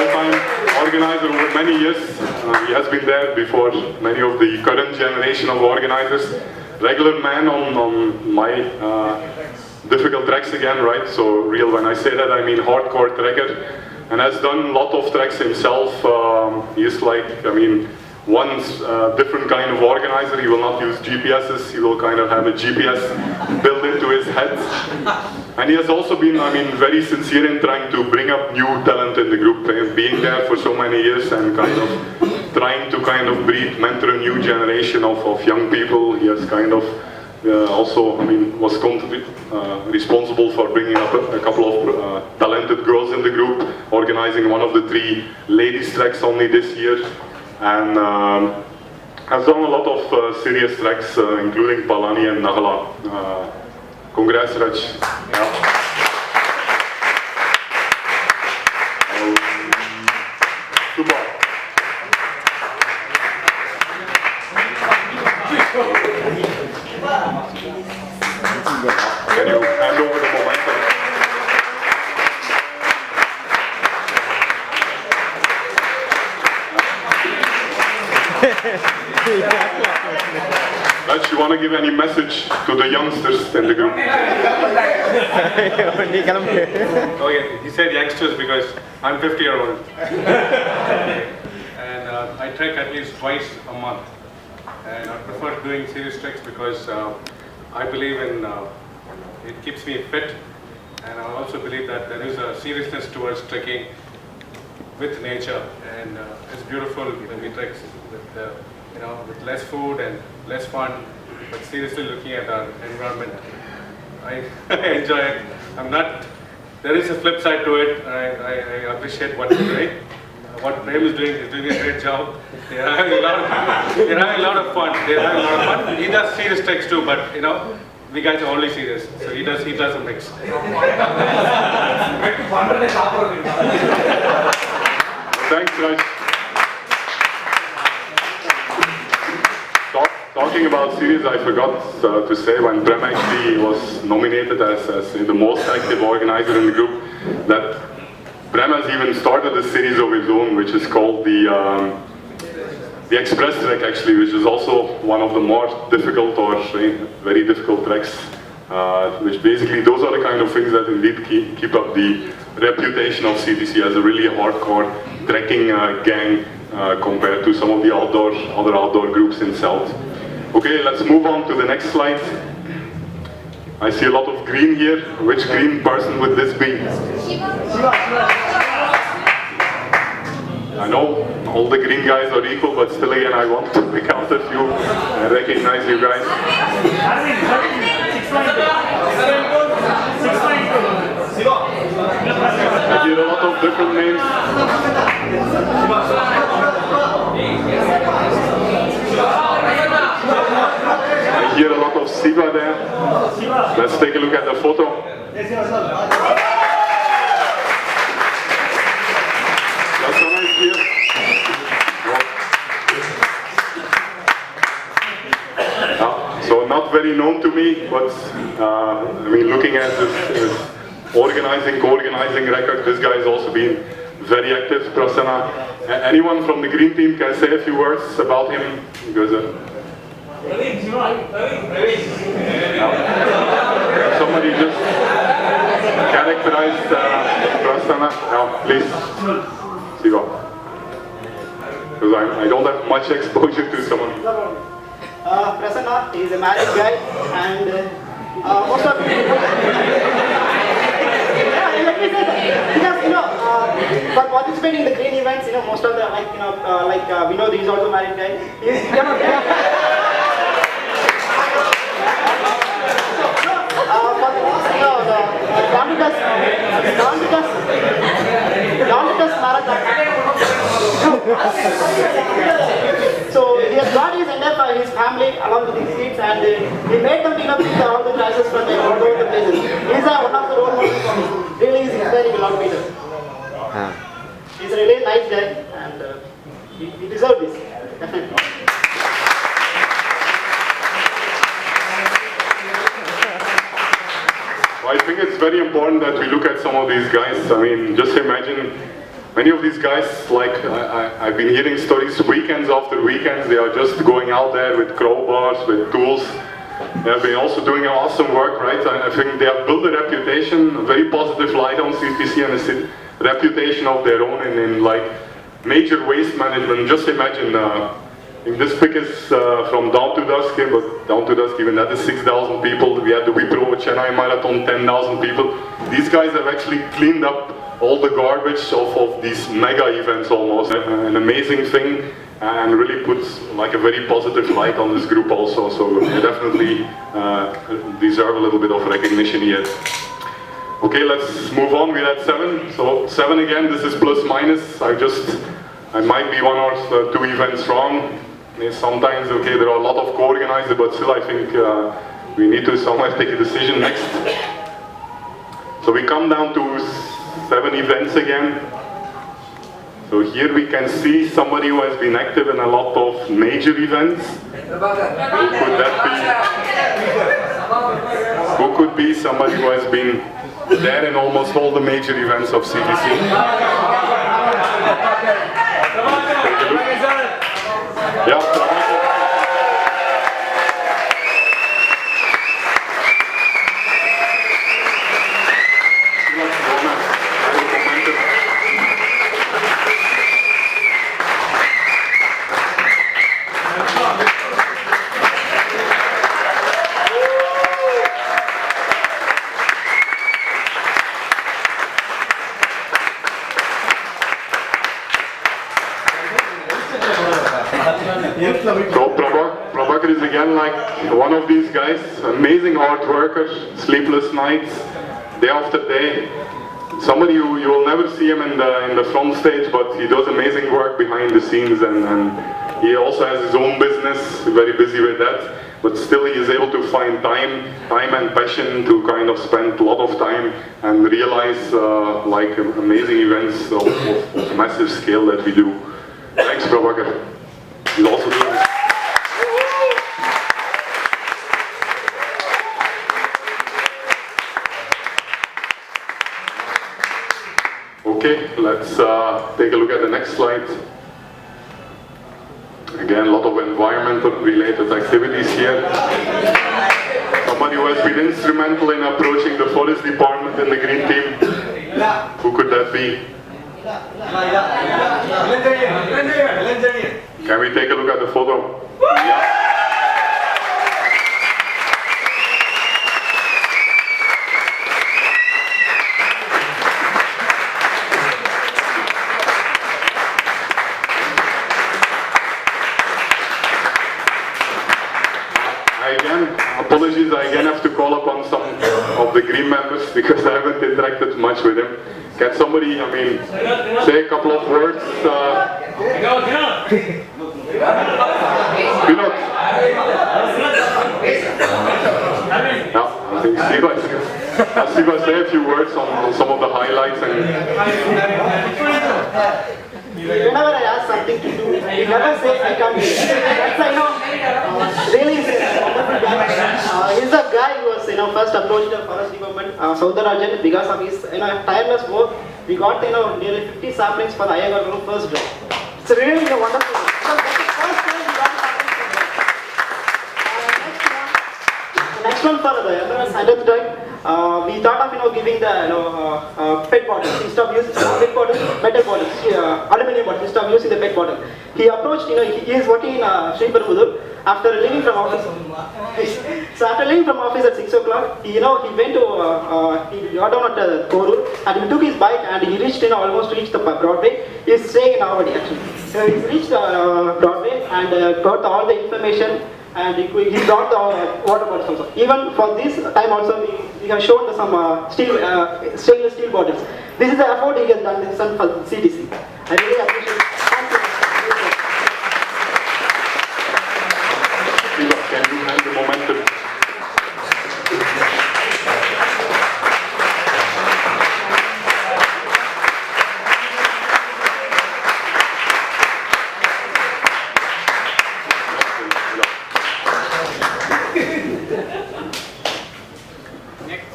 all-time organizer over many years. He has been there before many of the current generation of organizers. Regular man on my difficult tracks again, right? So real, when I say that, I mean hardcore trekker. And has done a lot of tracks himself. He's like, I mean, one different kind of organizer. He will not use GPSs. He will kind of have a GPS built into his head. And he has also been, I mean, very sincere in trying to bring up new talent in the group, being there for so many years and kind of trying to kind of breed, mentor a new generation of young people. He has kind of also, I mean, was responsible for bringing up a couple of talented girls in the group, organizing one of the 3 ladies tracks only this year, and has done a lot of serious tracks, including Palani and Nagala. Congrats, Raj. Yeah. Super. Can you hand over the momentum? Raj, you want to give any message to the youngsters in the group? Oh yeah, he said youngsters because I'm 50-year-old. And I trek at least twice a month. And I prefer doing serious treks because I believe in it keeps me fit, and I also believe that there is a seriousness towards trekking with nature, and it's beautiful when we trek with with less food and less fun, but seriously looking at our environment. I enjoy it. There is a flip side to it. I appreciate what you're doing. What Prem is doing, he's doing a great job. They're having a lot of fun. He does serious treks too, but we guys are only serious. So he does a mix. Thanks, Raj. Talking about series, I forgot to say when Prem actually was nominated as the most active organizer in the group, that Prem has even started a series of his own, which is called the Express Trek, actually, which is also one of the more difficult or very difficult treks. Which basically, those are the kind of things that indeed keep up the reputation of CTC as a really hardcore trekking gang compared to some of the other outdoor groups in South. Okay, let's move on to the next slide. I see a lot of green here. Which green person would this be? I know all the green guys are equal, but still again I want to pick out a few and recognize you guys. I hear a lot of different names. I hear a lot of Siva there. Let's take a look at the photo. So not very known to me, but I mean, looking at this co-organizing record, this guy has also been very active. Prasanna, anyone from the green team can say a few words about him? Because somebody just characterized Prasanna. Now, please, Siva. Because I don't have much exposure to someone. Prasanna is a married guy, and most of let me say that because for participating in the green events, most of the Vinod is also married guy. So he has got his his family along with his kids, and he made them see all the classes from all over the places. He is one of the role models for me. Really, he is inspiring a lot of people. He's a really nice guy, and he deserves this, definitely. I think it's very important that we look at some of these guys. I mean, just imagine Many of these guys, like I've been hearing stories weekends after weekends, they are just going out there with crowbars, with tools. They have been also doing awesome work, right? I think they have built a reputation, a very positive light on CTC, and a reputation of their own in like major waste management. Just imagine, this pic is from Down to Dusk here, but Down to Dusk, even that is 6,000 people. We had the Wipro Chennai Marathon, 10,000 people. These guys have actually cleaned up all the garbage of these mega events almost. An amazing thing, and really puts like a very positive light on this group also. So they definitely deserve a little bit of recognition here. Okay, let's move on. We're at 7. So 7 again, this is plus minus. I might be 1 or 2 events wrong. Sometimes, okay, there are a lot of co-organizers, but still I think we need to somewhere take a decision next. So we come down to 7 events again. So here we can see somebody who has been active in a lot of major events. Who could that be? Who could be somebody who has been there in almost all the major events of CTC? Take a look. Yeah. So Prabhakar is again like one of these guys, amazing hard worker, sleepless nights, day after day. Somebody you will never see him in the front stage, but he does amazing work behind the scenes, and he also has his own business, very busy with that. But still he is able to find time and passion to kind of spend a lot of time and realize like amazing events of massive scale that we do. Thanks, Prabhakar. He's also doing this. Okay, let's take a look at the next slide. Again, a lot of environmental related activities here. Somebody who has been instrumental in approaching the forest department in the green team. Who could that be? Can we take a look at the photo? Yeah. Apologies, I again have to call upon some of the green members because I haven't interacted much with him. Can somebody, say a couple of words? Vinod. No, I think Siva say a few words on some of the highlights Whenever I ask something to do, he never says I can't do it. That's really he's a wonderful guy. He's the guy who was first approached the forest department, Southdarajan, because of his tireless work. We got nearly 50 saplings for the Ayagar group first day. It's really a wonderful thing. Because that's the first time we got saplings. Next one for the other scientific time. We thought of giving the PET bottles instead of using PET bottles, metal bottles, aluminum bottles instead of using the PET bottle. He approached, he is working in Sriperumbudur. After leaving from office, so after leaving from office at 6 o'clock, he went to he got down at Korur and he took his bike and he reached almost reached the Broadway. He's staying in Avadi actually. He's reached Broadway and got all the information. And he brought the water bottles also. Even for this time also, we have shown some stainless steel bottles. This is the effort he has done this for CTC. I really appreciate it. Thank you. Can you hand the momentum?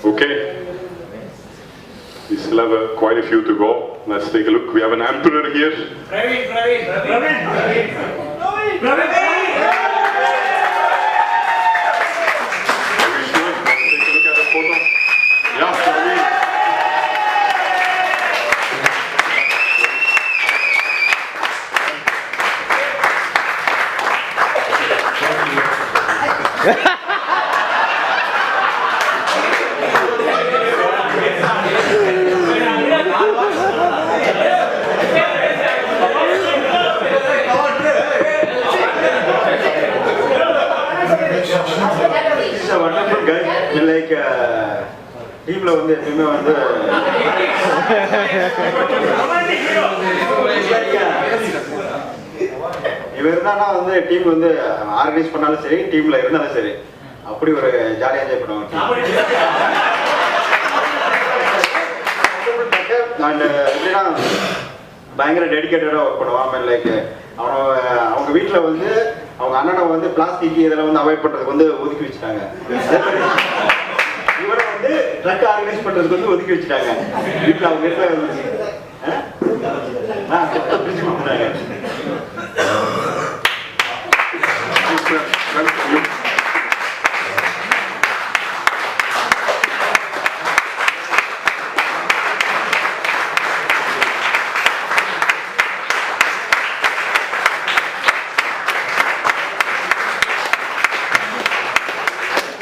Okay, we still have quite a few to go. let's take a look. We have an emperor here. Praveen. Yeah, Praveen. He's a wonderful guy. He like teamல வந்து எப்பவுமே வந்து இவர் இருந்தானா வந்து team வந்து organise பண்ணாலும் சரி டீம்ல இருந்தாலும் சரி அப்படி ஒரு ஜாலியா என்ஜாய் பண்ணுவாங்க. அண்ட் எப்படின்னா பயங்கர டெடிக்கேட்டடா ஒர்க் பண்ணுவான். லைக் அவங்க வீட்டில் வந்து அவங்க அண்ணனை வந்து பிளாஸ்டிக் இதெல்லாம் வந்து அவாய்ட் பண்றதுக்கு வந்து ஒதுக்கி வச்சுட்டாங்க. இவரை வந்து ட்ரக் ஆர்கனைஸ் பண்றதுக்கு வந்து ஒதுக்கி வச்சுட்டாங்க. வீட்டில் அவங்க வீட்டில் பிரிச்சு கொடுத்துட்டாங்க.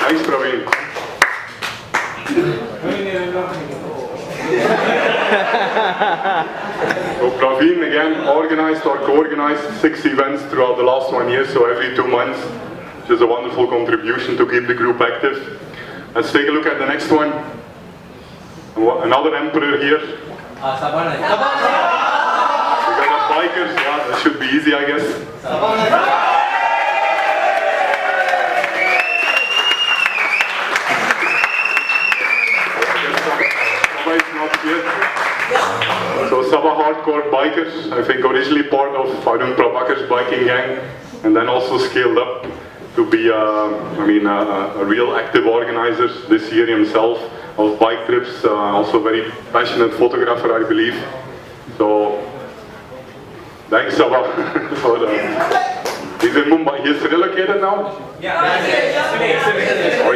Thanks, Praveen. So Praveen again organized or co-organized 6 events throughout the last 1 year, so every 2 months, which is a wonderful contribution to keep the group active. Let's take a look at the next one. Another emperor here. We got a bikers, yeah, that should be easy, I guess. So Sabah hardcore bikers, I think originally part of Arun Prabhakar's biking gang, and then also scaled up to be a real active organizer this year himself of bike trips, also very passionate photographer, I believe. So thanks Sabah for he's in Mumbai. He's relocated now? Oh,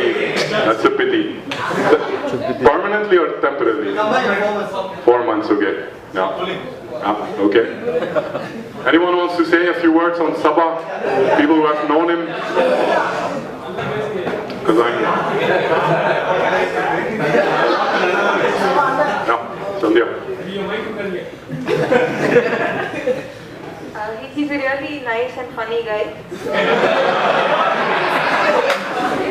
that's a pity. Permanently or temporarily? 4 months, okay. Yeah, okay. Anyone wants to say a few words on Sabah? People who have known him? Because I'm... No, Sandhya. He's a really nice and funny guy.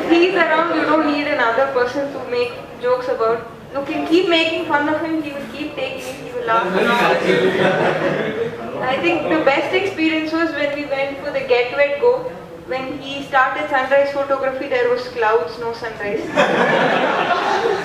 If he's around, you don't need another person to make jokes about. Look, you keep making fun of him, he will keep taking it, he will laugh and all. I think the best experience was when we went for the Get Wet Go. When he started sunrise photography, there was clouds, no sunrise.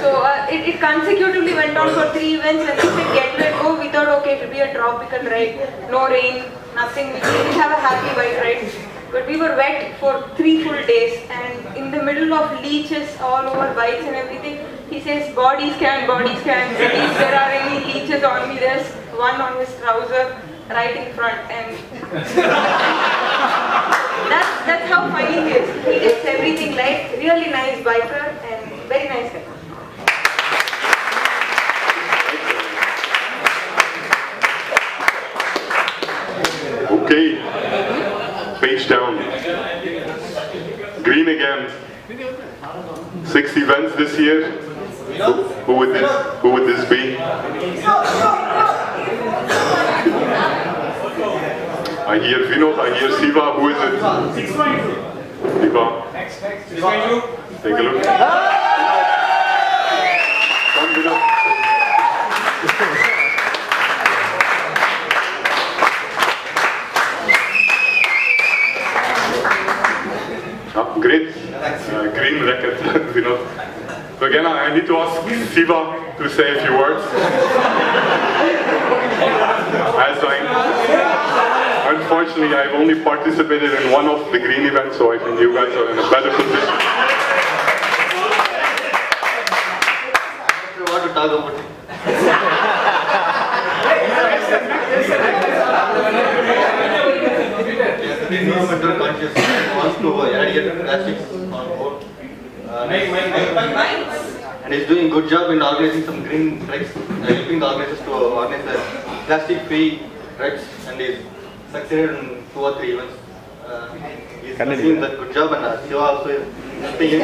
So it consecutively went on for 3 events. When we said Get Wet Go, we thought, okay, it will be a tropical ride, no rain, nothing. We will have a happy bike ride. But we were wet for 3 full days, and in the middle of leeches all over bikes and everything, he says, body scan, see if there are any leeches on me. There's one on his trouser right in front, and that's how funny he is. He gets everything right. Really nice biker and very nice guy. Okay, page down. Green again. 6 events this year. Who would this be? I hear Vinod, I hear Siva. Who is it? Siva. Next. Take a look. Come, Vinod. Great. Green record, Vinod. So again, I need to ask Siva to say a few words. Unfortunately, I've only participated in one of the green events, so I think you guys are in a better position. I want to talk about it. and he's doing a good job in organizing some green treks, helping the organizers to organize the plastic-free treks, and he's succeeded in 2 or 3 events. He's doing that good job, and Shiva also is helping him.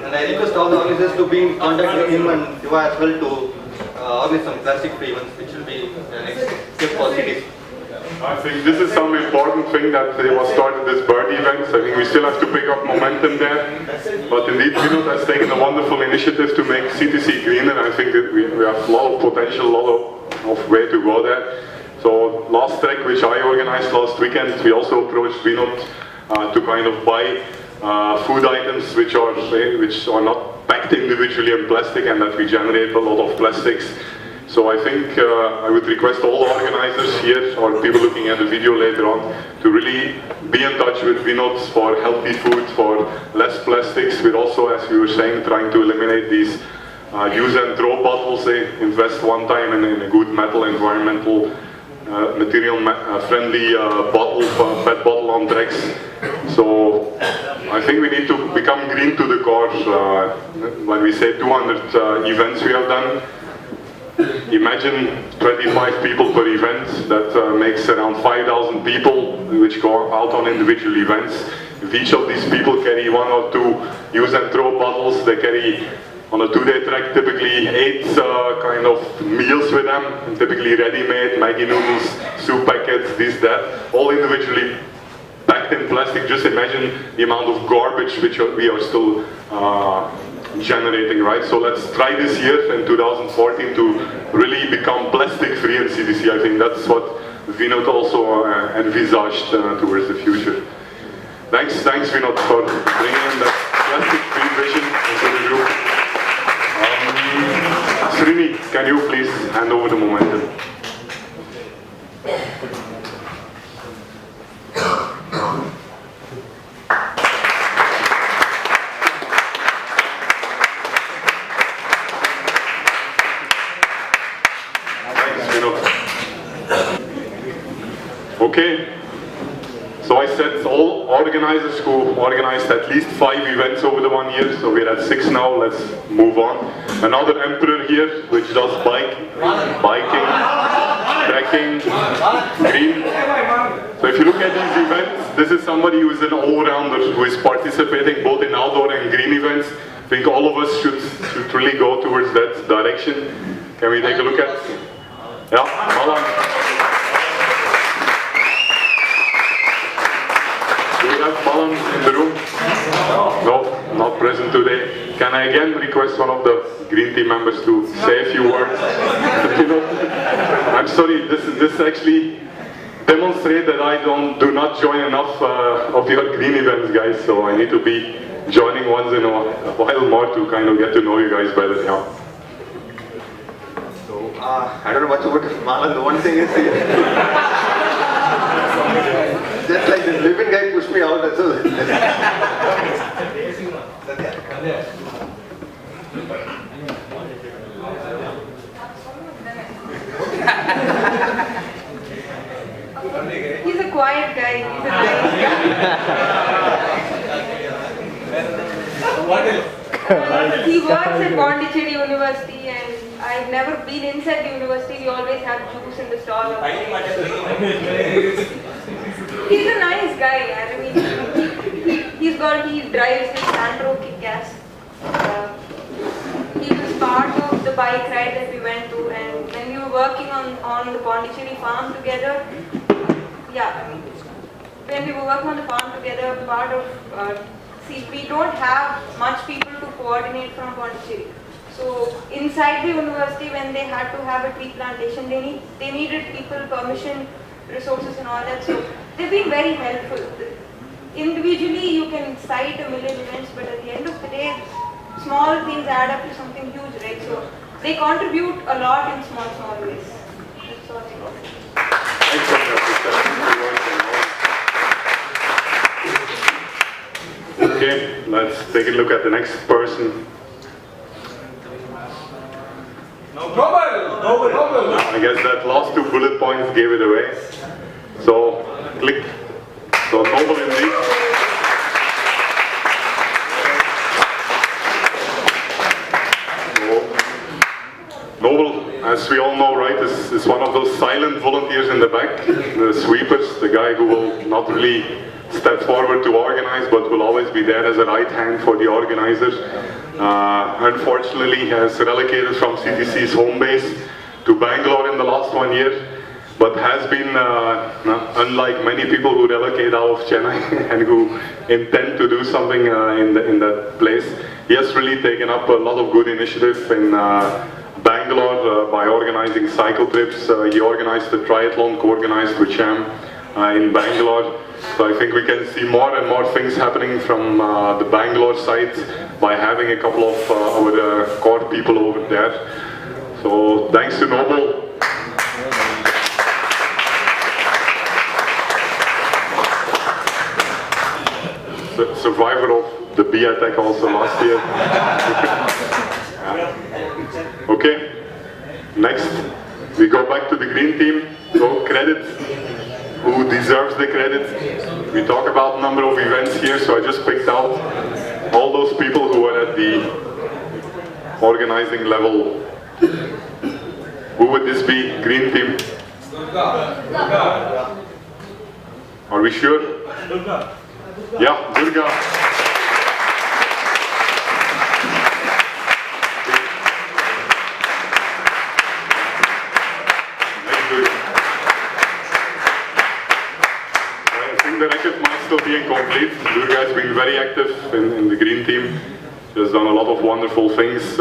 And I request all the organizers to be in contact with him and Shiva as well to organize some plastic-free events, which will be the next step for cities. I think this is some important thing that they was started this bird events. I think we still have to pick up momentum there. But indeed, Vinod has taken a wonderful initiative to make CTC greener. I think that we have a lot of potential, a lot of way to go there. So last trek which I organized last weekend, we also approached Vinod to kind of buy food items which are not packed individually in plastic and that we generate a lot of plastics. So I think I would request all organizers here or people looking at the video later on to really be in touch with Vinod for healthy food, for less plastics. We're also, as you were saying, trying to eliminate these use and throw bottles. They invest one time in a good metal, environmental, material friendly bottle, PET bottle on treks. So I think we need to become green to the core. When we say 200 events we have done, imagine 25 people per event. That makes around 5,000 people which go out on individual events. If each of these people carry 1 or 2 use and throw bottles, they carry on a 2-day trek typically 8 kind of meals with them, typically ready-made, Maggi noodles, soup packets, this, that, all individually packed in plastic. Just imagine the amount of garbage which we are still generating, right? So let's try this year in 2014 to really become plastic-free in CTC. I think that's what Vinod also envisaged towards the future. Thanks Vinod for bringing in that plastic-free vision into the group. Srini, can you please hand over the momentum? Okay, so I said all organizers who organized at least 5 events over the 1 year, so we're at 6 now, let's move on. Another emperor here, which does biking, trekking, green. So if you look at these events, this is somebody who is an all-rounder, who is participating both in outdoor and green events. I think all of us should really go towards that direction. Can we take a look at? Yeah, Malan. Do we have Malan in the room? No, not present today. Can I again request one of the green team members to say a few words? I'm sorry, this actually demonstrates that I do not join enough of your green events, guys, so I need to be joining once in a while more to kind of get to know you guys better. Yeah. So, I don't know much about Malan. The one thing is, just like this living guy pushed me out as well. He's a quiet guy. He's a nice guy. He works at Pondicherry University, and I've never been inside the university. We always have juice in the stall. He's a nice guy. I mean, he drives his Sandro Kick-Ass. He was part of the bike ride that we went to, and when we were working on the Pondicherry farm together, when we were working on the farm together, part of, we don't have much people to coordinate from Pondicherry. So inside the university, when they had to have a tree plantation, they needed people, permission, resources and all that. So they've been very helpful. Individually, you can cite a million events, but at the end of the day, small things add up to something huge, right? So they contribute a lot in small ways. That's all I got. Okay, let's take a look at the next person. Noble. I guess that last 2 bullet points gave it away. So, click. So, Noble indeed. as we all know, right, is one of those silent volunteers in the back, the sweepers, the guy who will not really step forward to organize, but will always be there as a right hand for the organizers. Unfortunately, he has relocated from CTC's home base to Bangalore in the last 1 year, but has been, unlike many people who relocate out of Chennai and who intend to do something in that place, he has really taken up a lot of good initiative in Bangalore by organizing cycle trips. He organized the triathlon, co-organized with Sham in Bangalore. So I think we can see more and more things happening from the Bangalore side by having a couple of our core people over there. So thanks to Noble. Survivor of the bee attack also last year. Okay, next we go back to the green team. So credit who deserves the credit. We talk about number of events here, so I just picked out all those people who are at the organizing level. Who would this be? Green team? Are we sure? Yeah, Durga. I think the record might still be incomplete. Durga has been very active in the green team. She has done a lot of wonderful things.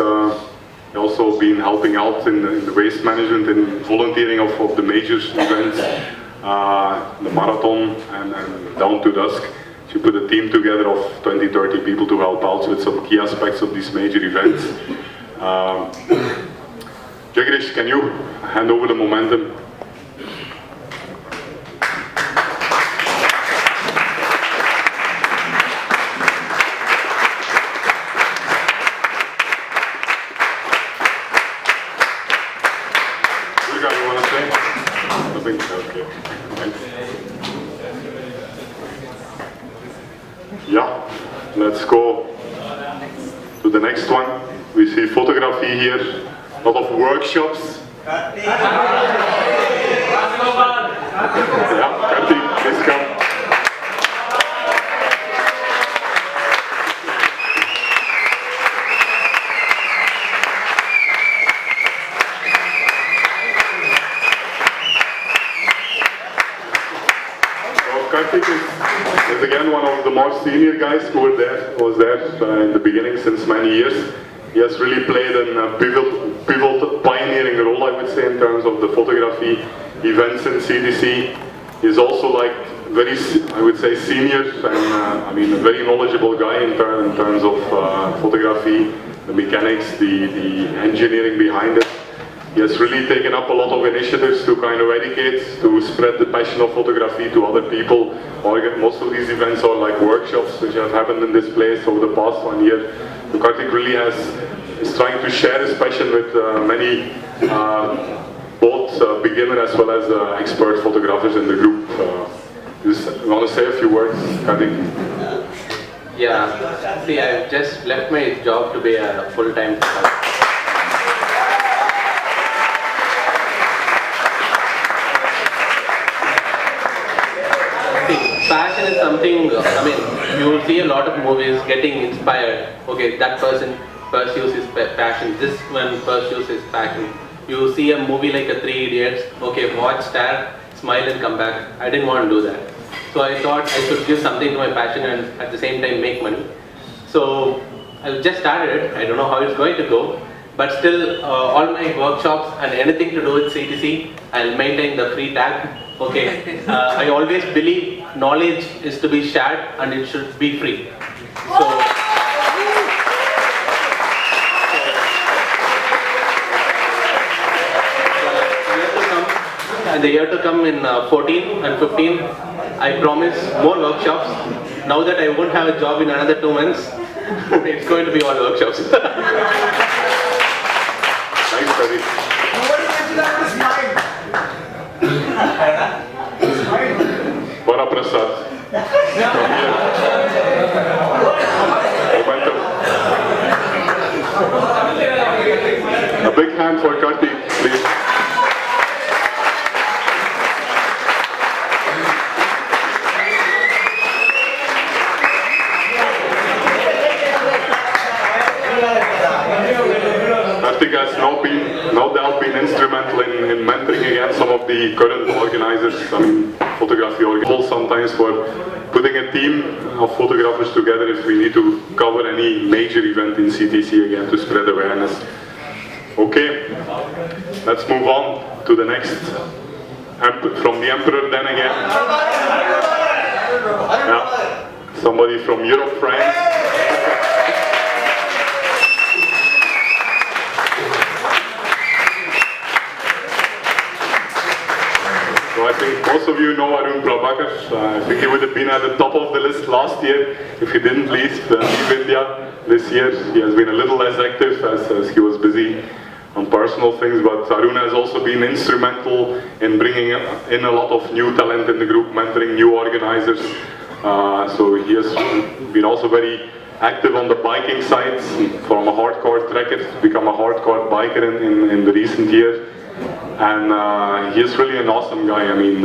Also been helping out in the waste management and volunteering of the major events, the marathon and down to dusk. She put a team together of 20-30 people to help out with some key aspects of these major events. Jagresh, can you hand over the momentum? Durga, you want to say? Nothing? Okay. Thanks. Yeah, let's go to the next one. We see photography here, a lot of workshops. Yeah, Kartik, please come. So Kartik is again one of the more senior guys who was there in the beginning since many years. He has really played a pivotal pioneering role, I would say, in terms of the photography events in CTC. He's also like very, I would say, senior and I mean a very knowledgeable guy in terms of photography, the mechanics, the engineering behind it. He has really taken up a lot of initiatives to kind of educate, to spread the passion of photography to other people. Most of these events are like workshops which have happened in this place over the past 1 year. So Kartik really is trying to share his passion with many, both beginner as well as expert photographers in the group. You want to say a few words, Kartik? Yeah, see, I've just left my job to be a full-time photographer. Passion is something, I mean, you will see a lot of movies getting inspired. Okay, that person pursues his passion, this one pursues his passion. You see a movie like a Three Idiots, okay, watch that, smile and come back. I didn't want to do that. So I thought I should give something to my passion and at the same time make money. So I just started it, I don't know how it's going to go. But still, all my workshops and anything to do with CTC, I'll maintain the free tag. Okay, I always believe knowledge is to be shared and it should be free. So, the year to come in 14 and 15, I promise more workshops. Now that I won't have a job in another 2 months, it's going to be all workshops. Thanks, Kartik. Bora Prasad. Momentum. A big hand for Kartik, please. mentoring again some of the current organizers, I mean, photography organizers sometimes for putting a team of photographers together if we need to cover any major event in CTC again to spread awareness. Okay, let's move on to the next. From the Emperor then again. Yeah. Somebody from Europe, France. So I think most of you know Arun Prabhakar. I think he would have been at the top of the list last year if he didn't leave India. This year he has been a little less active as he was busy on personal things, but Arun has also been instrumental in bringing in a lot of new talent in the group, mentoring new organizers. So he has been also very active on the biking side, from a hardcore trekker to become a hardcore biker in the recent years. And he is really an awesome guy. I mean,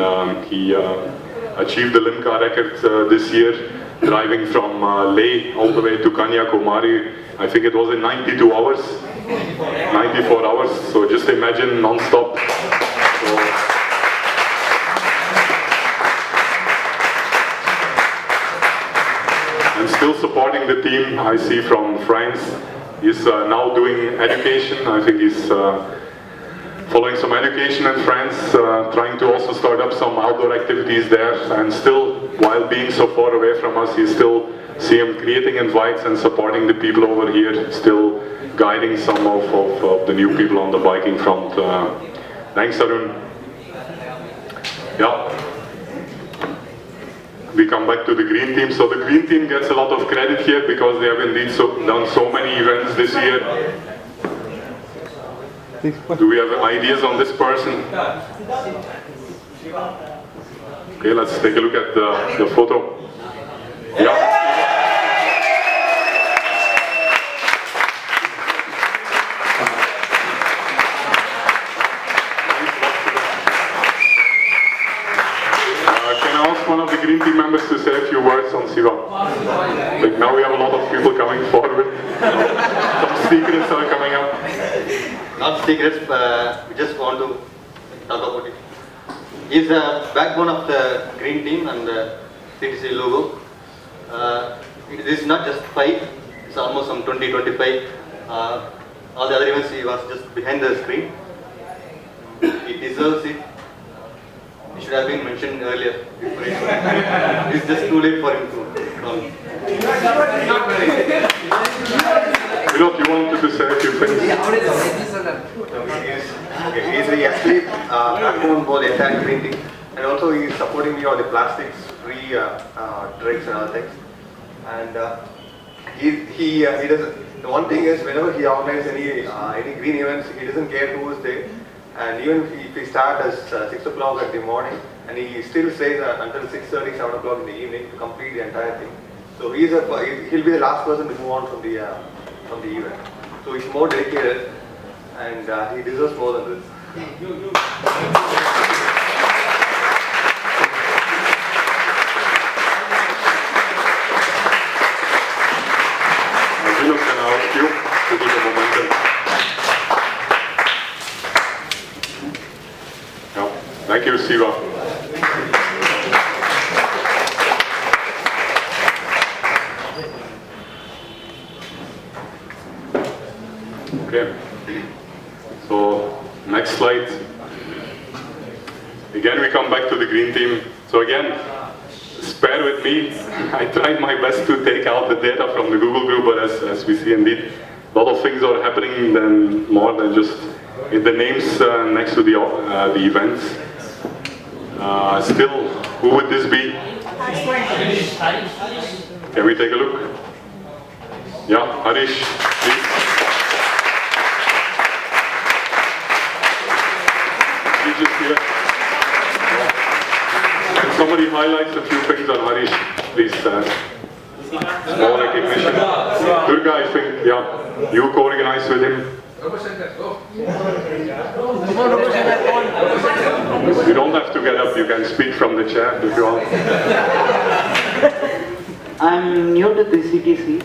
he achieved the Limca record this year, driving from Leh all the way to Kanyakumari. I think it was in 92 hours, 94 hours, so just imagine non-stop. And still supporting the team, I see from France. He's now doing education. I think he's following some education in France, trying to also start up some outdoor activities there. And still, while being so far away from us, you still see him creating invites and supporting the people over here, still guiding some of the new people on the biking front. Thanks, Arun. Yeah. We come back to the green team. So the green team gets a lot of credit here because they have indeed done so many events this year. Do we have ideas on this person? Okay, let's take a look at the photo. Yeah. One of the green team members to say a few words on Siva. Like now we have a lot of people coming forward. Some secrets are coming up. Not secrets, we just want to talk about it. He's the backbone of the green team and the CTC logo. It is not just 5, it's almost some 20, 25. All the other events he was just behind the screen. He deserves it. It should have been mentioned earlier. It's just too late for him to come. Vinod, you wanted to say a few things? He's the actually backbone for the entire green team, and also he's supporting me on the plastics-free drinks and other things. And he does. The one thing is, whenever he organizes any green events, he doesn't care who is there. And even if he starts at 6 o'clock at the morning, and he still stays until 6:30, 7 o'clock in the evening to complete the entire thing. So he'll be the last person to move on from the event. So he's more dedicated, and he deserves more than this. Vinod, can I ask you to do the momentum? Thank you, Siva. Okay. So, next slide. Again, we come back to the green team. So again, bear with me. I tried my best to take out the data from the Google group, but as we see, indeed, a lot of things are happening than more than just the names next to the events. Still, who would this be? Can we take a look? Yeah, Harish, please. He's just here. Can somebody highlight a few things on Harish, please? Small recognition. Durga, I think, yeah, you co-organized with him. You don't have to get up, you can speak from the chair if you want. I'm new to the CTC.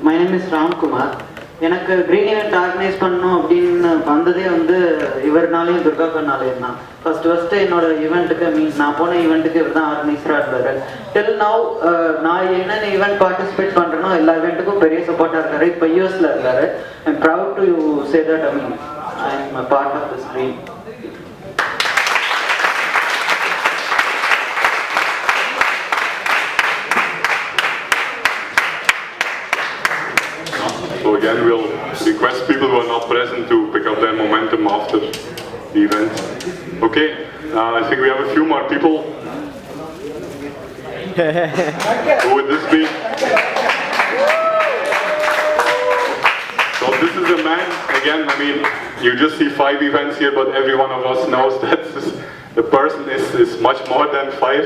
My name is Ram Kumar. எனக்கு green event organise பண்ணணும் அப்படின்னு வந்ததே வந்து இவர்னாலையும் துர்காக்கனாலையும் தான். First என்னோட ஈவெண்ட்டுக்கு நான் போன ஈவெண்ட்டுக்கு இவர் தான் ஆர்கனைசராக இருந்தார். டில் நவ் நான் என்னென்ன ஈவெண்ட் பார்ட்டிசிபேட் பண்ணுறேனோ எல்லா ஈவெண்ட்டுக்கும் பெரிய சப்போர்ட்டாக இருக்காரு. இப்போ யூஎஸில் இருக்காரு. I'm proud to say that I am a part of this dream. So again, we'll request people who are not present to pick up their momentum after the event. Okay, I think we have a few more people. Who would this be? So this is a man, again, I mean, you just see 5 events here, but every one of us knows that the person is much more than 5.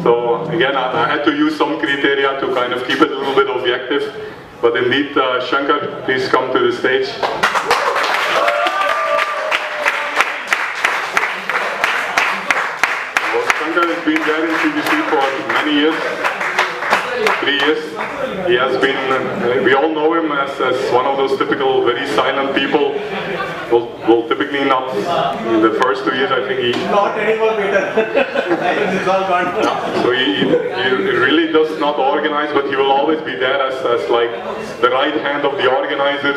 So again, I had to use some criteria to kind of keep it a little bit objective. But indeed, Shankar, please come to the stage. Well, Shankar has been there in CTC for many years, 3 years. He has been, we all know him as one of those typical very silent people. Well, typically not in the first 2 years, I think he... Not anymore, Peter. It's all gone. So he really does not organize, but he will always be there as like the right hand of the organizer.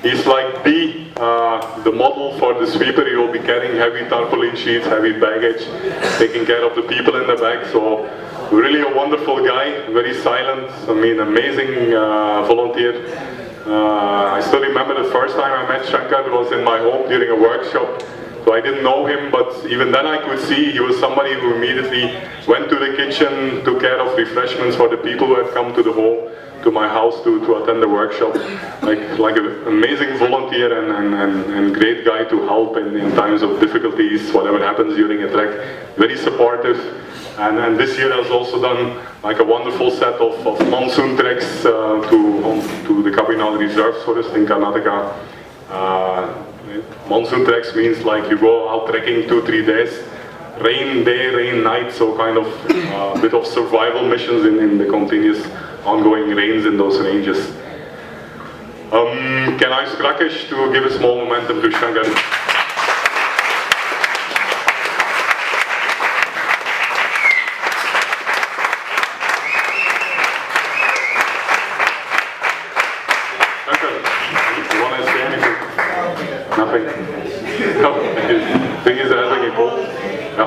He's like the model for the sweeper. He will be carrying heavy tarpaulin sheets, heavy baggage, taking care of the people in the back. So really a wonderful guy, very silent, I mean amazing volunteer. I still remember the first time I met Shankar was in my home during a workshop. So I didn't know him, but even then I could see he was somebody who immediately went to the kitchen, took care of refreshments for the people who had come to the home, to my house to attend the workshop. Like an amazing volunteer and great guy to help in times of difficulties, whatever happens during a trek. Very supportive. And this year has also done like a wonderful set of monsoon treks to the Kabinal Reserve Forest in Karnataka. Monsoon treks means like you go out trekking 2-3 days, rain day, rain night, so kind of a bit of survival missions in the continuous ongoing rains in those ranges. Can I ask Rakesh to give a small momentum to Shankar? Nothing. No, thing is having a cold. No.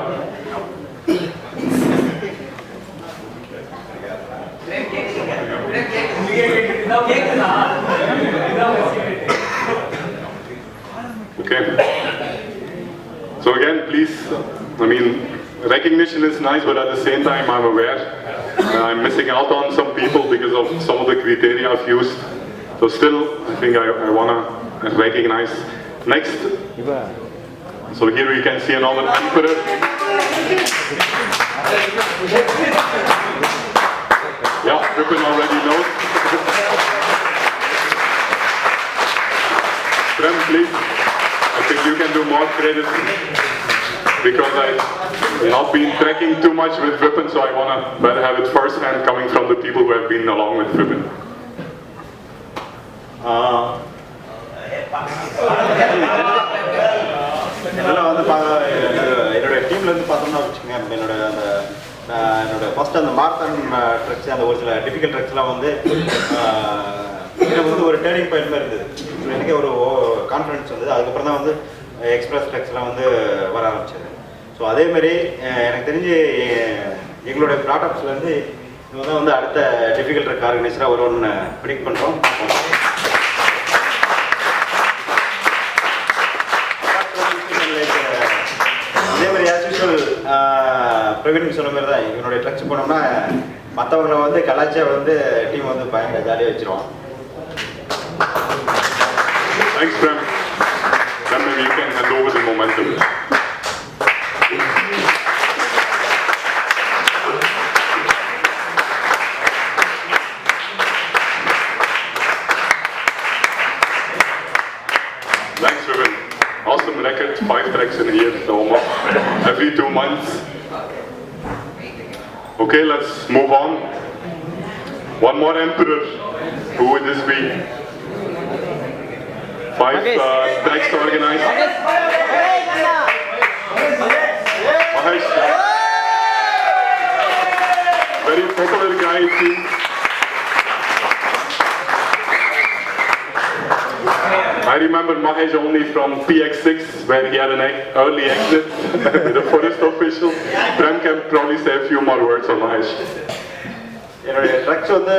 Okay. So again, please, I mean, recognition is nice, but at the same time I'm aware I'm missing out on some people because of some of the criteria I've used. So still, I think I want to recognize. Next, so here we can see another emperor. Yeah, Ripon already knows. Prem, please. I think you can do more credit because I've not been trekking too much with Ripon, so I want to better have it first hand coming from the people who have been along with Ripon. இதெல்லாம் வந்து என்னோட டீம்ல இருந்து பார்த்தோம்னா வச்சுக்கோங்க, என்னோட first அந்த marathon drugs, அந்த ஒரு சில டிஃபிகல்ட் ட்ரக்ஸ்லாம் வந்து எனக்கு வந்து ஒரு டேர்னிங் பாயிண்ட் மாதிரி இருந்தது. எனக்கே ஒரு கான்ஃபிடன்ஸ் வந்தது. அதுக்கப்புறம் தான் வந்து எக்ஸ்பிரஸ் ட்ரக்ஸ்லாம் வந்து வர ஆரம்பிச்சது. ஸோ அதேமாரி எனக்கு தெரிஞ்சு எங்களுடைய ப்ராடக்ட்ஸ்லேருந்து இவங்க தான் வந்து அடுத்த டிஃபிகல்ட் ட்ரக் ஆர்கனைசராக வருவோம்னு ப்ரிடிக்ட் பண்ணுறோம். பிரவீன் சொன்ன மாதிரி தான் இவனுடைய ட்ரக்ஸ் போனோம்னா மற்றவங்களை வந்து கலாச்சார வந்து டீம் வந்து பயங்கர ஜாலியாக வச்சிருவான். Thanks, Prem. Then maybe you can hand over the momentum. Thanks, Prem. Awesome record, 5 treks in a year, almost every 2 months. Okay, let's move on. One more emperor. Who would this be? 5 tracks organized. Mahesh, very popular guy it seems. I remember Mahesh only from PX6 where he had an early exit with a forest official. Prem can probably say a few more words on Mahesh. என்னுடைய drugs வந்து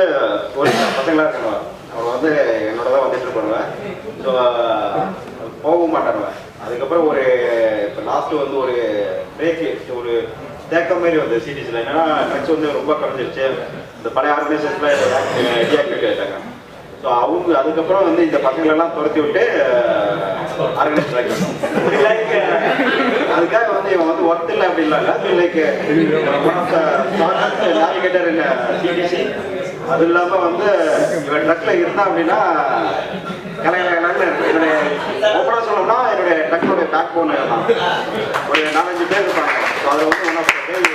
ஒரு பசங்களாக இருக்கணும், அவங்க வந்து என்னோட தான் வந்துட்டு இருப்பாங்க. ஸோ போகவும் மாட்டாங்க. அதுக்கப்புறம் ஒரு இப்போ லாஸ்ட்டு வந்து ஒரு பிரேக்கு ஒரு தேக்கம் மாதிரி வந்து சிடிஸில் என்னன்னா ட்ரக்ஸ் வந்து ரொம்ப குறைஞ்சிருச்சு. இந்த பழைய ஆர்கனைசேஷனில் டீஆக்டிவேட் ஆகிட்டாங்க. ஸோ அவங்க அதுக்கப்புறம் வந்து இந்த பசங்களெல்லாம் துரத்தி விட்டு ஆர்கனைஸ் ஆகிட்டோம். லைக் அதுக்காக வந்து இவன் வந்து ஒர்த் இல்லை அப்படின்லாம் இல்லை. லைக் நேவிகேட்டர் என்ன சிடிசி அது இல்லாமல் வந்து இவன் ட்ரக்கில் இருந்தான் அப்படின்னா கலைகளாக என்னுடைய ஓப்பனாக சொல்லணும்னா என்னுடைய ட்ரக்கோடைய பேக் போன் தான் ஒரு 4-5 பேர் இருப்பாங்க. ஸோ அதில் வந்து ஒன் ஆஃப் ட்ரக்கில்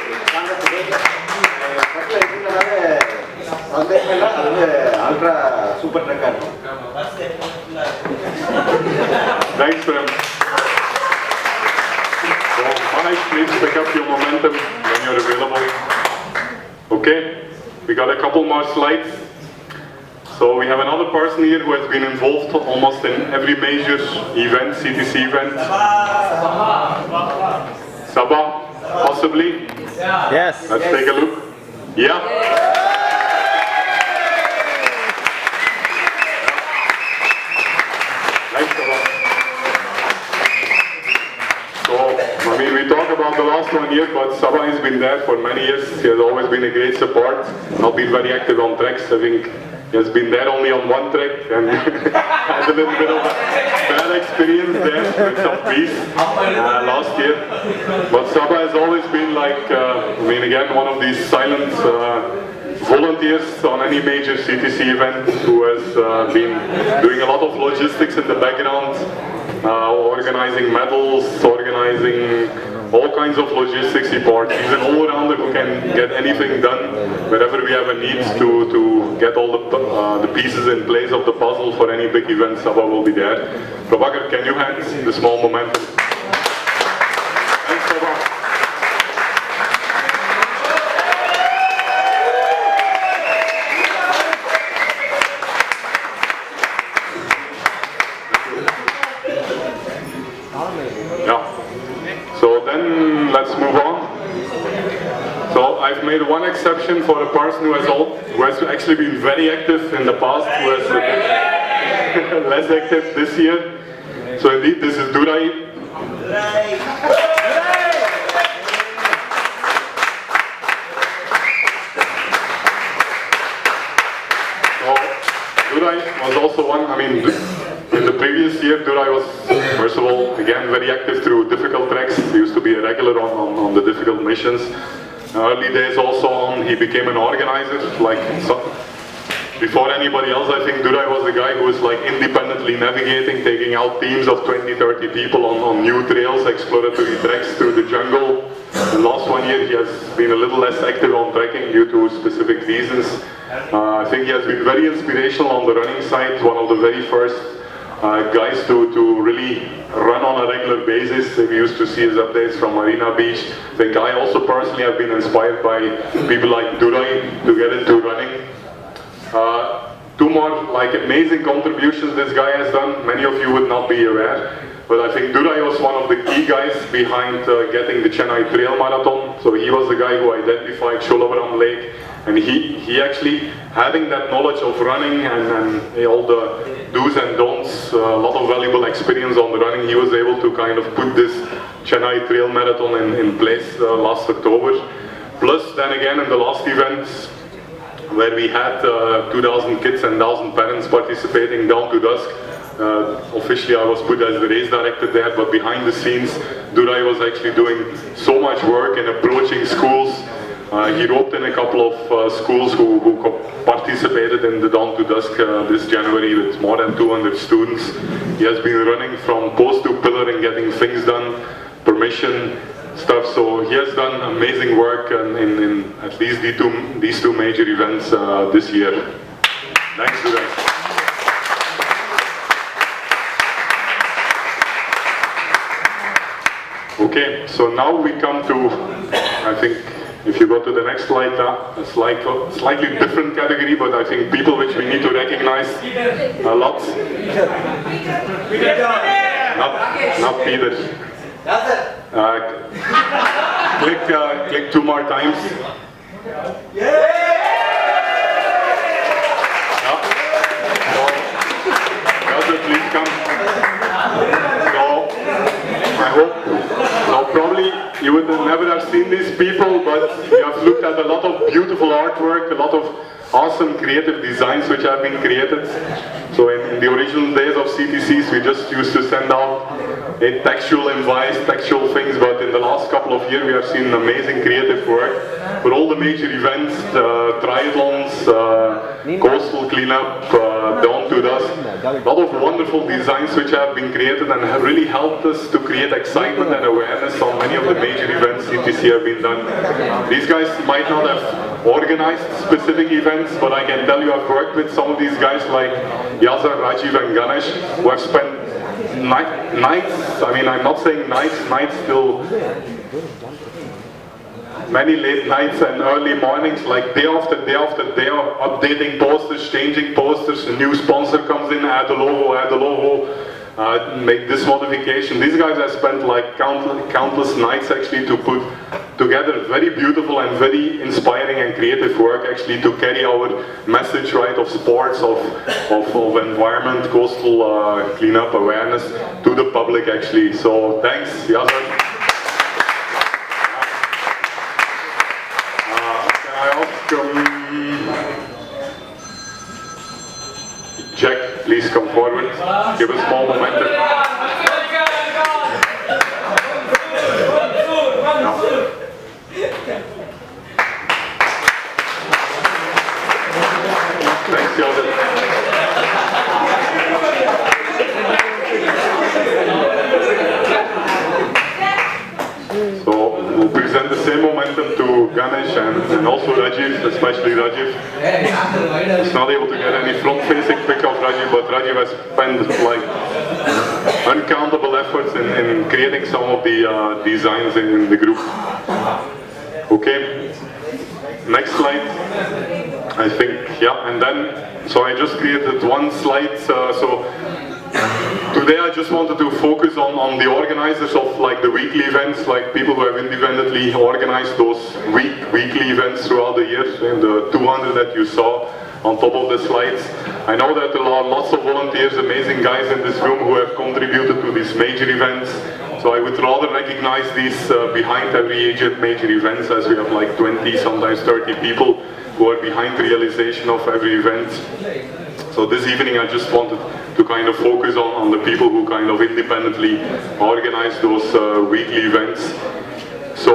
இருக்கிறதுனால சந்தேகம்னா அது வந்து அல்ட்ரா சூப்பர் ட்ரக்காக இருக்கும். Thanks, Prem. So, Mahesh, please pick up your momentum when you're available. Okay, we got a couple more slides. So we have another person here who has been involved almost in every major event, CTC event. Sabah, possibly? Yes. Let's take a look. Yeah. So, I mean, we talk about the last 1 year, but Sabah has been there for many years. He has always been a great support. Not been very active on tracks. I think he has been there only on one track and had a little bit of a bad experience there with some beast last year. But Sabah has always been like, I mean, again, one of these silent volunteers on any major CTC event who has been doing a lot of logistics in the background, organizing medals, organizing all kinds of logistics support. He's an all-rounder who can get anything done wherever we have a need to get all the pieces in place of the puzzle for any big event. Sabah will be there. Prabhakar, can you hand the small momentum? Thanks, Sabah. So then let's move on. So I've made one exception for a person who has actually been very active in the past, who has less active this year. So indeed, this is Durai. So Durai was also one, I mean, in the previous year, Durai was, first of all, again, very active through difficult tracks. He used to be a regular on the difficult missions. Early days also on, he became an organizer. Like before anybody else, I think Durai was the guy who was like independently navigating, taking out teams of 20-30 people on new trails, exploratory tracks through the jungle. The last 1 year, he has been a little less active on trekking due to specific reasons. I think he has been very inspirational on the running side, one of the very first guys to really run on a regular basis. We used to see his updates from Marina Beach. I think I also personally have been inspired by people like Durai to get into running. Two more like amazing contributions this guy has done. Many of you would not be aware, but I think Durai was one of the key guys behind getting the Chennai Trail Marathon. So he was the guy who identified Cholavaram Lake, and he actually, having that knowledge of running and all the do's and don'ts, a lot of valuable experience on the running, he was able to kind of put this Chennai Trail Marathon in place last October. Plus then again in the last events, where we had 2,000 kids and 1,000 parents participating down to dusk. Officially I was put as the race director there, but behind the scenes Durai was actually doing so much work in approaching schools. He roped in a couple of schools who participated in the Dawn to Dusk this January with more than 200 students. He has been running from post to pillar and getting things done, permission, stuff. So he has done amazing work in at least these two major events this year. Thanks to them. Okay, so now we come to, I think, if you go to the next slide, a slightly different category, but I think people which we need to recognize a lot. Not Peter. Click 2 more times. Please come. So, I hope. Now, probably you would never have seen these people, but you have looked at a lot of beautiful artwork, a lot of awesome creative designs which have been created. So in the original days of CTCs, we just used to send out a textual invites, textual things, but in the last couple of years we have seen amazing creative work for all the major events, triathlons, coastal cleanup, Dawn to Dusk. A lot of wonderful designs which have been created and have really helped us to create excitement and awareness on many of the major events CTC have been done. These guys might not have organized specific events, but I can tell you I've worked with some of these guys like Yazar, Rajiv and Ganesh, who have spent nights, I mean I'm not saying nights till many late nights and early mornings, like day after day after day, updating posters, changing posters, a new sponsor comes in, add a logo, make this modification. These guys have spent like countless nights actually to put together very beautiful and very inspiring and creative work actually to carry our message, right, of sports, of environment, coastal cleanup awareness to the public actually. So thanks, Yazar. Jack, please come forward. Give a small momentum. Thanks, Joseph. So we'll present the same momentum to Ganesh and also Rajiv, especially Rajiv. He's not able to get any front-facing pic of Rajiv, but Rajiv has spent like uncountable efforts in creating some of the designs in the group. Okay, next slide. I think, yeah, and then, so I just created one slide, so today I just wanted to focus on the organizers of like the weekly events, like people who have independently organized those weekly events throughout the year, and the 200 that you saw on top of the slides. I know that there are lots of volunteers, amazing guys in this room who have contributed to these major events. So I would rather recognize these behind every major events, as we have like 20, sometimes 30 people who are behind the realization of every event. So this evening I just wanted to kind of focus on the people who kind of independently organize those weekly events. So,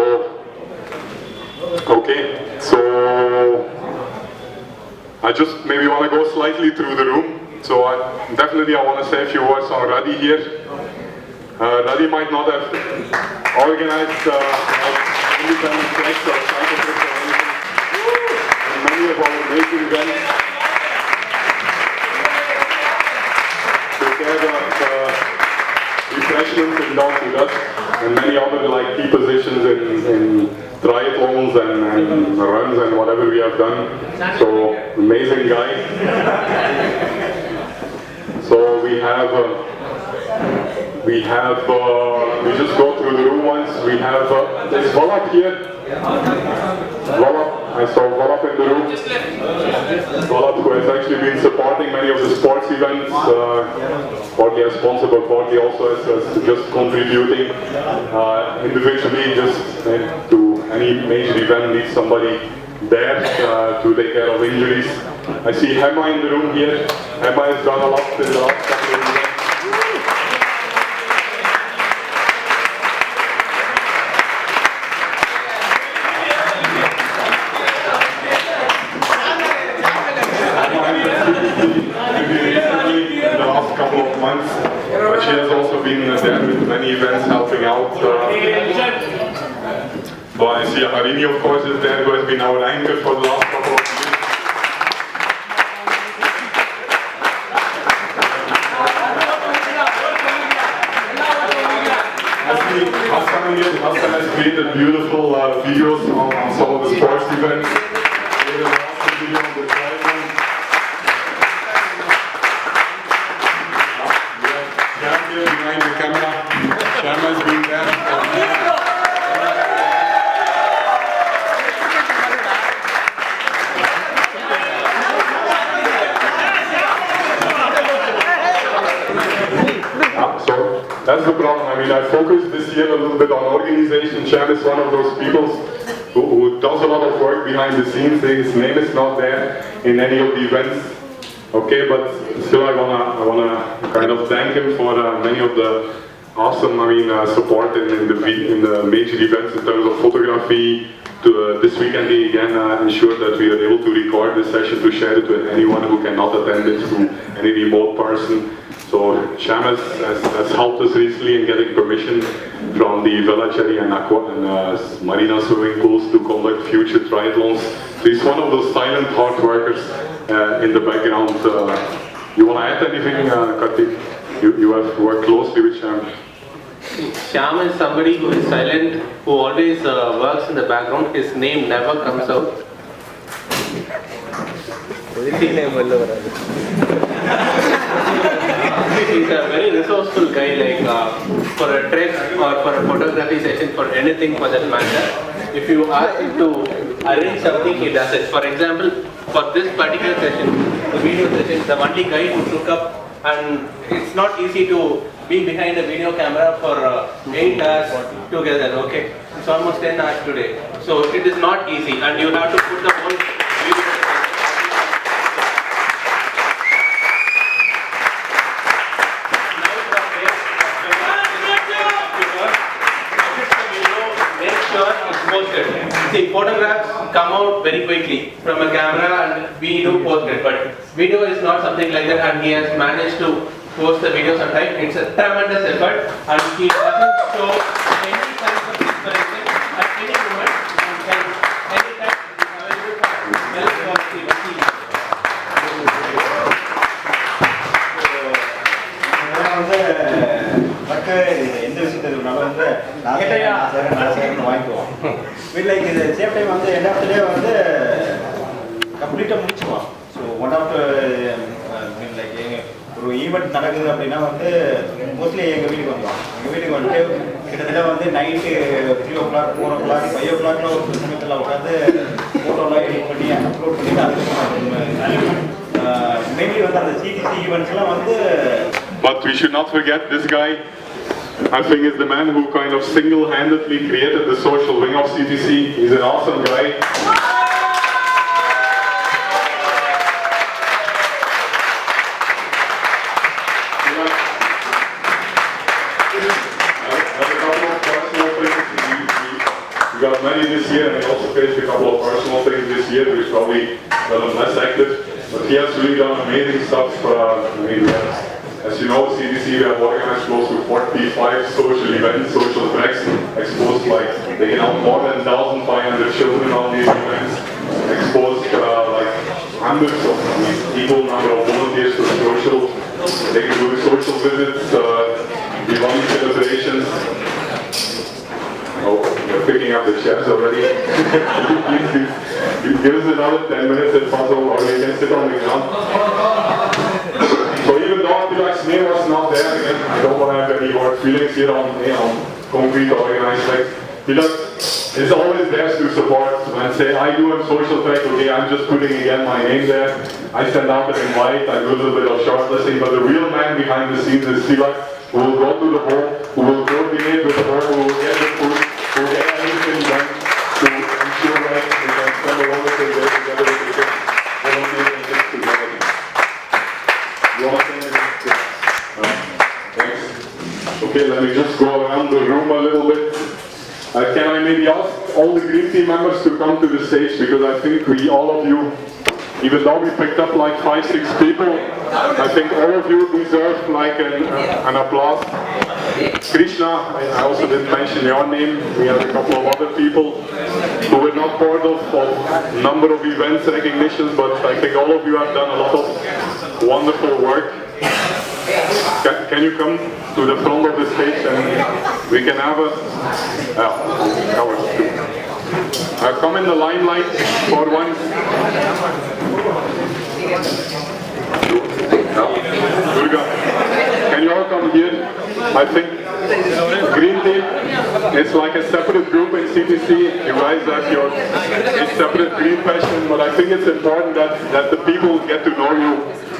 okay, so I just maybe want to go slightly through the room. So definitely I want to say a few words on Radi here. Radi might not have organized independent treks or cycle trips or anything in many of our major events. Refreshments in Dawn to Dusk and many other like key positions in triathlons and runs and whatever we have done. So amazing guy. So we just go through the room once. We have there's Volap here. Volap, I saw Volap in the room. Volap, who has actually been supporting many of the sports events, partly as sponsor, but partly also as just contributing individually, just to any major event needs somebody there to take care of injuries. I see Hema in the room here. Hema has done a lot in the last couple of events. But she has also been there with many events helping out. Well, I see Harini, of course, is there, who has been our anchor for the last couple of years. Hassan created beautiful videos on some of the sports events. He did an awesome video on the triathlon. Sham here behind the camera. Sham has been there. So that's the problem. I mean, I focused this year a little bit on organization. Sham is one of those people who does a lot of work behind the scenes. His name is not there in any of the events. Okay, but still I wanna kind of thank him for many of the awesome, support in the major events in terms of photography. This weekend he again ensured that we are able to record this session to share it with anyone who cannot attend it through any remote person. So Sham has helped us recently in getting permission from the Villa Cherry and Aqua and Marina swimming pools to conduct future triathlons. So he's one of those silent hard workers in the background. You want to add anything, Kartik? You have worked closely with Sham. Sham is somebody who is silent, who always works in the background. His name never comes out. He's a very resourceful guy, like for a trek or for a photography session, for anything for that matter. If you ask him to arrange something, he does it. For example, for this particular session, the video session, the only guy who took up, and it's not easy to be behind a video camera for 8 hours together, okay? It's almost 10 hours today. So it is not easy, and you have to put the whole video. See, photographs come out very quickly from a camera and we do post it, but video is not something like that, and he has managed to post the videos on time. It's a tremendous effort, and he doesn't show any signs of inspiration at any moment. Anytime he is available for help or எந்த விஷயத்துக்குனாலும் வந்து நான் வாங்கிக்குவோம். Like இது same time வந்து end of the டே வந்து கம்ப்ளீட்டாக முடிச்சுக்குவோம். So one of like ஒரு event நடக்குது அப்படின்னா வந்து மோஸ்ட்லி எங்கள் வீட்டுக்கு வந்துடுவோம். எங்கள் வீட்டுக்கு வந்துட்டு கிட்டத்தட்ட வந்து நைட்டு 3 o'clock 4 o'clock 5 o'clockல ஒரு சமயத்தில் உட்காந்து ஃபோட்டோலாம் எடிட் பண்ணி அப்லோட் பண்ணிட்டு அதுக்கப்புறம் மெயின்லி வந்து அந்த CTC ஈவெண்ட்ஸ்லாம் வந்து. But we should not forget this guy. I think is the man who kind of single-handedly created the social wing of CTC. He's an awesome guy. We got many this year, and he also faced a couple of personal things this year, which probably got him less active. But he has really done amazing stuff. As you know, CTC, we have organized close to 45 social events, social treks, exposed like, taking out more than 1,500 children on these events, exposed like hundreds of people, number of volunteers to social, they can do social visits, Diwali celebrations. Oh, you're picking up the chairs already. Please give us another 10 minutes if possible, or you can sit on the ground. So even though Tilak's name was not there, again, I don't want to have any hard feelings here on concrete organized treks. Tilak is always there to support and say, I do a social trek, okay, I'm just putting again my name there. I send out an invite, I do a little bit of shortlisting, but the real man behind the scenes is Tilak, who will go to the home, who will coordinate with the home, who will get the food, who will get everything done to ensure that we can spend a longer day together with the kids, volunteer and things together. You want to say anything? Thanks. Okay, let me just go around the room a little bit. Can I maybe ask all the Green Team members to come to the stage, because I think all of you, even though we picked up like 5-6 people, I think all of you deserve like an applause. Krishna, I also didn't mention your name. We have a couple of other people who were not part of number of events recognitions, but I think all of you have done a lot of wonderful work. can you come to the front of the stage and we can have a... come in the limelight for once. Durga, can you all come here? I think Green Tape is like a separate group in CTC. You guys have your separate green passion, but I think it's important that the people get to know you.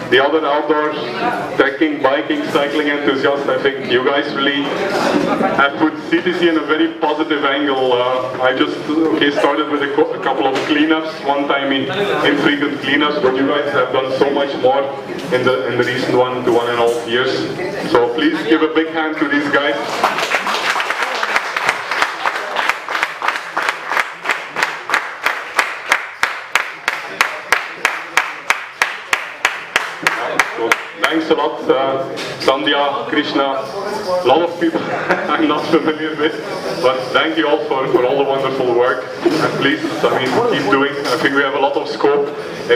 The other outdoor trekking, biking, cycling enthusiasts, I think you guys really have put CTC in a very positive angle. I just started with a couple of cleanups, one time in infrequent cleanups, but you guys have done so much more in the recent 1 to 1.5 years. So please give a big hand to these guys. Thanks a lot, Sandhya, Krishna, a lot of people I'm not familiar with, but thank you all for all the wonderful work, and please, keep doing. I think we have a lot of scope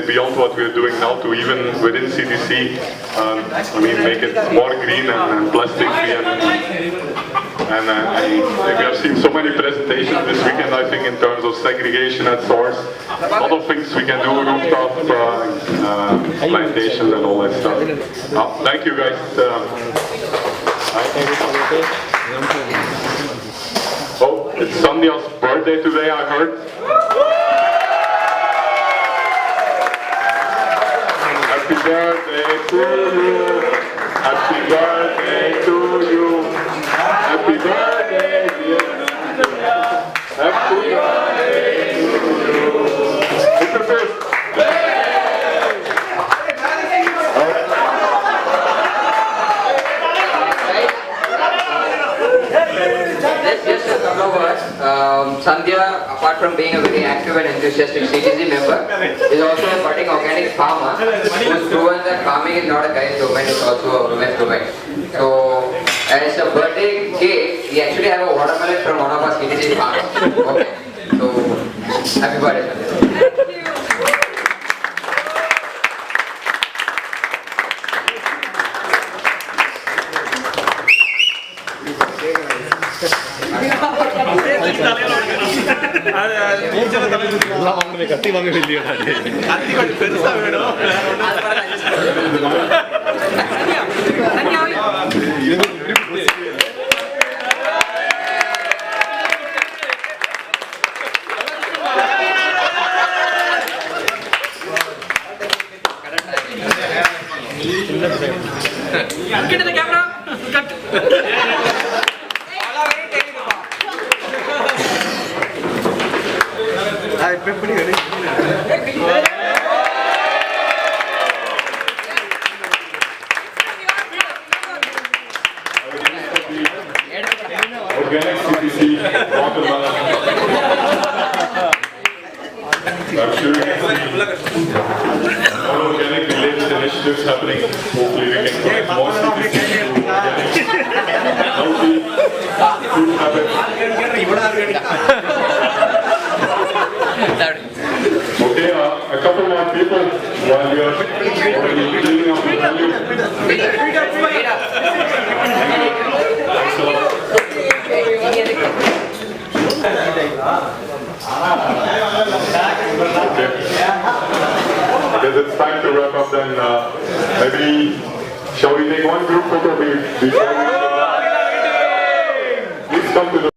beyond what we're doing now to even within CTC, make it more green and plastic free. And we have seen so many presentations this weekend, I think, in terms of segregation at source. A lot of things we can do, rooftop plantations and all that stuff. Thank you guys. Oh, it's Sandhya's birthday today, I heard. Happy birthday to you. Happy birthday to you. Happy birthday, dear. Happy birthday to you. Mr. Fisk. Just a couple of words. Sandhya, apart from being a very active and enthusiastic CTC member, is also a budding organic farmer who's proven that farming is not a guy's domain, it's also a women's domain. So, as a birthday cake, we actually have a watermelon from one of our CTC farms. Okay, so happy birthday, Sandhya. கத்தி வாங்க வெளியே கத்தி கொஞ்சம் பெருசா வேணும் Get the camera. Cut. Organic CTC watermelon. I'm sure you can see more organic related initiatives happening. Hopefully we can connect more CTC to organic, healthy food habits. Okay, a couple more people while we are already cleaning up the venue. Thanks a lot. Okay. Because it's time to wrap up then, maybe shall we take one group photo before we... Please come to the